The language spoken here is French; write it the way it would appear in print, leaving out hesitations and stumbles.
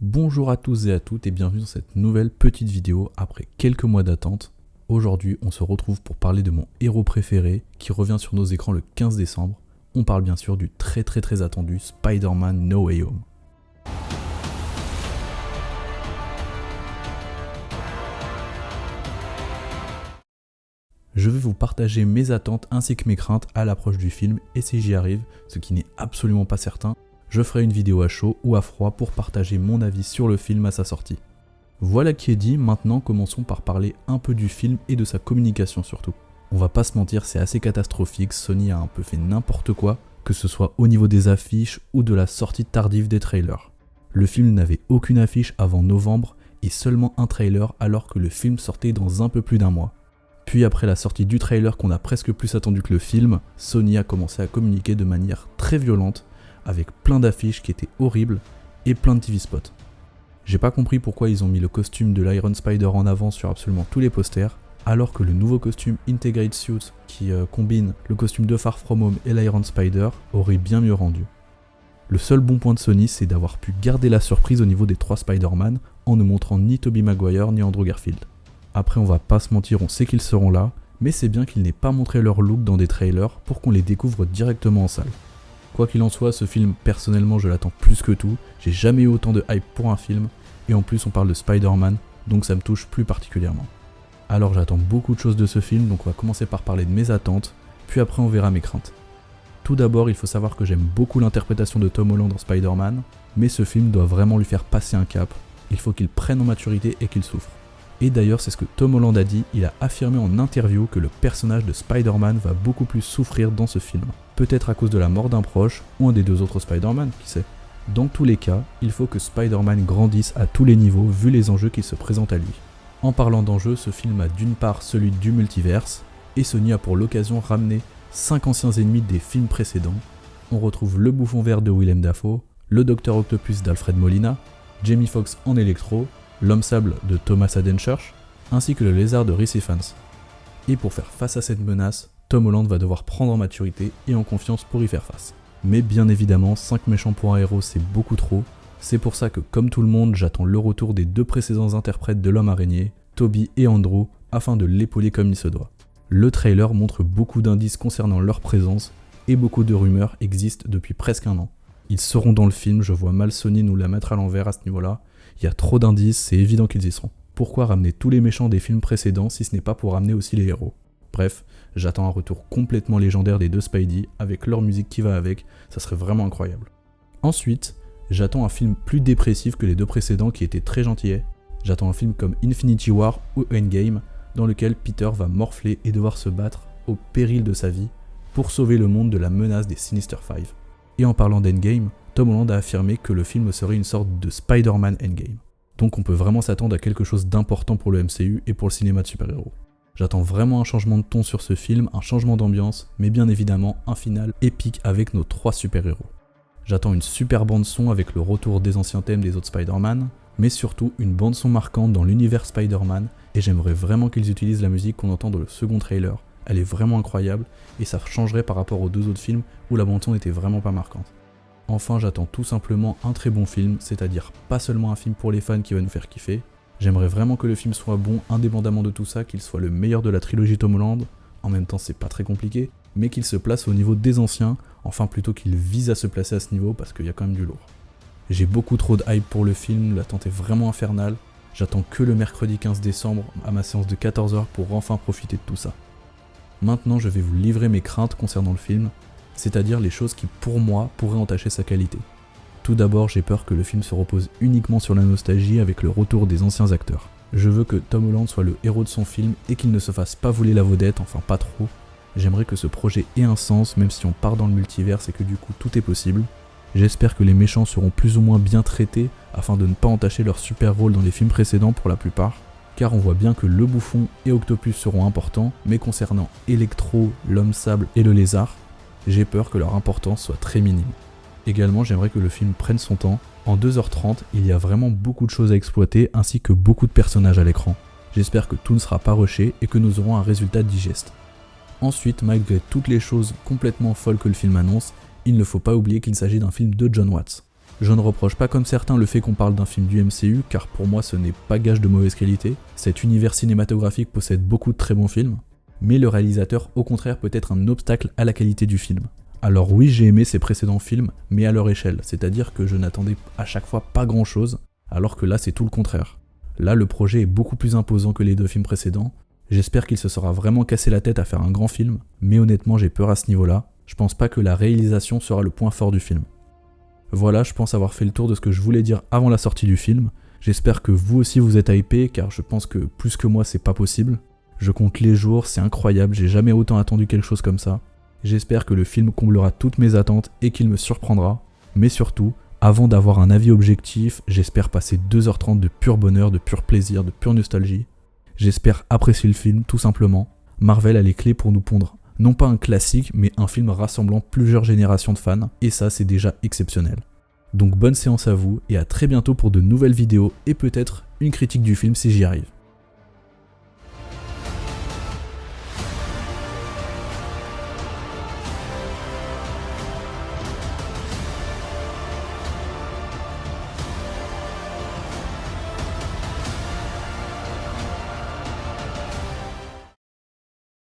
Bonjour à tous et à toutes et bienvenue dans cette nouvelle petite vidéo après quelques mois d'attente. Aujourd'hui, on se retrouve pour parler de mon héros préféré qui revient sur nos écrans le 15 décembre. On parle bien sûr du très attendu Spider-Man No Way Home. Je vais vous partager mes attentes ainsi que mes craintes à l'approche du film et si j'y arrive, ce qui n'est absolument pas certain, je ferai une vidéo à chaud ou à froid pour partager mon avis sur le film à sa sortie. Voilà qui est dit, maintenant commençons par parler un peu du film et de sa communication surtout. On va pas se mentir, c'est assez catastrophique, Sony a un peu fait n'importe quoi, que ce soit au niveau des affiches ou de la sortie tardive des trailers. Le film n'avait aucune affiche avant novembre et seulement un trailer alors que le film sortait dans un peu plus d'un mois. Puis après la sortie du trailer qu'on a presque plus attendu que le film, Sony a commencé à communiquer de manière très violente, avec plein d'affiches qui étaient horribles et plein de TV spots. J'ai pas compris pourquoi ils ont mis le costume de l'Iron Spider en avant sur absolument tous les posters, alors que le nouveau costume Integrate Suit qui combine le costume de Far From Home et l'Iron Spider aurait bien mieux rendu. Le seul bon point de Sony, c'est d'avoir pu garder la surprise au niveau des 3 Spider-Man en ne montrant ni Tobey Maguire ni Andrew Garfield. Après on va pas se mentir, on sait qu'ils seront là, mais c'est bien qu'ils n'aient pas montré leur look dans des trailers pour qu'on les découvre directement en salle. Quoi qu'il en soit, ce film, personnellement, je l'attends plus que tout. J'ai jamais eu autant de hype pour un film, et en plus on parle de Spider-Man, donc ça me touche plus particulièrement. Alors j'attends beaucoup de choses de ce film, donc on va commencer par parler de mes attentes, puis après on verra mes craintes. Tout d'abord, il faut savoir que j'aime beaucoup l'interprétation de Tom Holland dans Spider-Man, mais ce film doit vraiment lui faire passer un cap. Il faut qu'il prenne en maturité et qu'il souffre. Et d'ailleurs, c'est ce que Tom Holland a dit, il a affirmé en interview que le personnage de Spider-Man va beaucoup plus souffrir dans ce film. Peut-être à cause de la mort d'un proche, ou un des 2 autres Spider-Man, qui sait. Dans tous les cas, il faut que Spider-Man grandisse à tous les niveaux vu les enjeux qui se présentent à lui. En parlant d'enjeux, ce film a d'une part celui du multiverse, et Sony a pour l'occasion ramené 5 anciens ennemis des films précédents. On retrouve le Bouffon Vert de Willem Dafoe, le Docteur Octopus d'Alfred Molina, Jamie Foxx en Electro, l'Homme Sable de Thomas Haden Church, ainsi que le Lézard de Rhys Ifans. Et pour faire face à cette menace, Tom Holland va devoir prendre en maturité et en confiance pour y faire face. Mais bien évidemment, 5 méchants pour un héros c'est beaucoup trop, c'est pour ça que comme tout le monde, j'attends le retour des 2 précédents interprètes de l'Homme Araignée, Tobey et Andrew, afin de l'épauler comme il se doit. Le trailer montre beaucoup d'indices concernant leur présence, et beaucoup de rumeurs existent depuis presque un an. Ils seront dans le film, je vois mal Sony nous la mettre à l'envers à ce niveau-là. Il y a trop d'indices, c'est évident qu'ils y seront. Pourquoi ramener tous les méchants des films précédents si ce n'est pas pour ramener aussi les héros? Bref, j'attends un retour complètement légendaire des 2 Spidey, avec leur musique qui va avec, ça serait vraiment incroyable. Ensuite, j'attends un film plus dépressif que les 2 précédents qui étaient très gentillets. J'attends un film comme Infinity War ou Endgame, dans lequel Peter va morfler et devoir se battre au péril de sa vie pour sauver le monde de la menace des Sinister Five. Et en parlant d'Endgame, Tom Holland a affirmé que le film serait une sorte de Spider-Man Endgame. Donc on peut vraiment s'attendre à quelque chose d'important pour le MCU et pour le cinéma de super-héros. J'attends vraiment un changement de ton sur ce film, un changement d'ambiance, mais bien évidemment un final épique avec nos 3 super-héros. J'attends une super bande-son avec le retour des anciens thèmes des autres Spider-Man, mais surtout une bande-son marquante dans l'univers Spider-Man, et j'aimerais vraiment qu'ils utilisent la musique qu'on entend dans le second trailer. Elle est vraiment incroyable, et ça changerait par rapport aux 2 autres films où la bande-son n'était vraiment pas marquante. Enfin, j'attends tout simplement un très bon film, c'est-à-dire pas seulement un film pour les fans qui va nous faire kiffer. J'aimerais vraiment que le film soit bon, indépendamment de tout ça, qu'il soit le meilleur de la trilogie Tom Holland. En même temps, c'est pas très compliqué, mais qu'il se place au niveau des anciens, enfin plutôt qu'il vise à se placer à ce niveau parce qu'il y a quand même du lourd. J'ai beaucoup trop de hype pour le film, l'attente est vraiment infernale. J'attends que le mercredi 15 décembre à ma séance de 14h pour enfin profiter de tout ça. Maintenant, je vais vous livrer mes craintes concernant le film, c'est-à-dire les choses qui pour moi pourraient entacher sa qualité. Tout d'abord, j'ai peur que le film se repose uniquement sur la nostalgie avec le retour des anciens acteurs. Je veux que Tom Holland soit le héros de son film et qu'il ne se fasse pas voler la vedette, enfin pas trop. J'aimerais que ce projet ait un sens même si on part dans le multivers et que du coup tout est possible. J'espère que les méchants seront plus ou moins bien traités afin de ne pas entacher leur super rôle dans les films précédents pour la plupart, car on voit bien que le Bouffon et Octopus seront importants, mais concernant Electro, l'Homme Sable et le Lézard, j'ai peur que leur importance soit très minime. Également, j'aimerais que le film prenne son temps. En 2h30, il y a vraiment beaucoup de choses à exploiter ainsi que beaucoup de personnages à l'écran. J'espère que tout ne sera pas rushé et que nous aurons un résultat digeste. Ensuite, malgré toutes les choses complètement folles que le film annonce, il ne faut pas oublier qu'il s'agit d'un film de Jon Watts. Je ne reproche pas comme certains le fait qu'on parle d'un film du MCU, car pour moi ce n'est pas gage de mauvaise qualité. Cet univers cinématographique possède beaucoup de très bons films, mais le réalisateur au contraire peut être un obstacle à la qualité du film. Alors oui, j'ai aimé ses précédents films, mais à leur échelle, c'est-à-dire que je n'attendais à chaque fois pas grand chose, alors que là c'est tout le contraire. Là le projet est beaucoup plus imposant que les 2 films précédents. J'espère qu'il se sera vraiment cassé la tête à faire un grand film, mais honnêtement j'ai peur à ce niveau-là. Je pense pas que la réalisation sera le point fort du film. Voilà, je pense avoir fait le tour de ce que je voulais dire avant la sortie du film. J'espère que vous aussi vous êtes hypés, car je pense que plus que moi c'est pas possible. Je compte les jours, c'est incroyable, j'ai jamais autant attendu quelque chose comme ça. J'espère que le film comblera toutes mes attentes et qu'il me surprendra. Mais surtout, avant d'avoir un avis objectif, j'espère passer 2h30 de pur bonheur, de pur plaisir, de pure nostalgie. J'espère apprécier le film, tout simplement. Marvel a les clés pour nous pondre non pas un classique, mais un film rassemblant plusieurs générations de fans, et ça c'est déjà exceptionnel. Donc bonne séance à vous, et à très bientôt pour de nouvelles vidéos, et peut-être une critique du film si j'y arrive.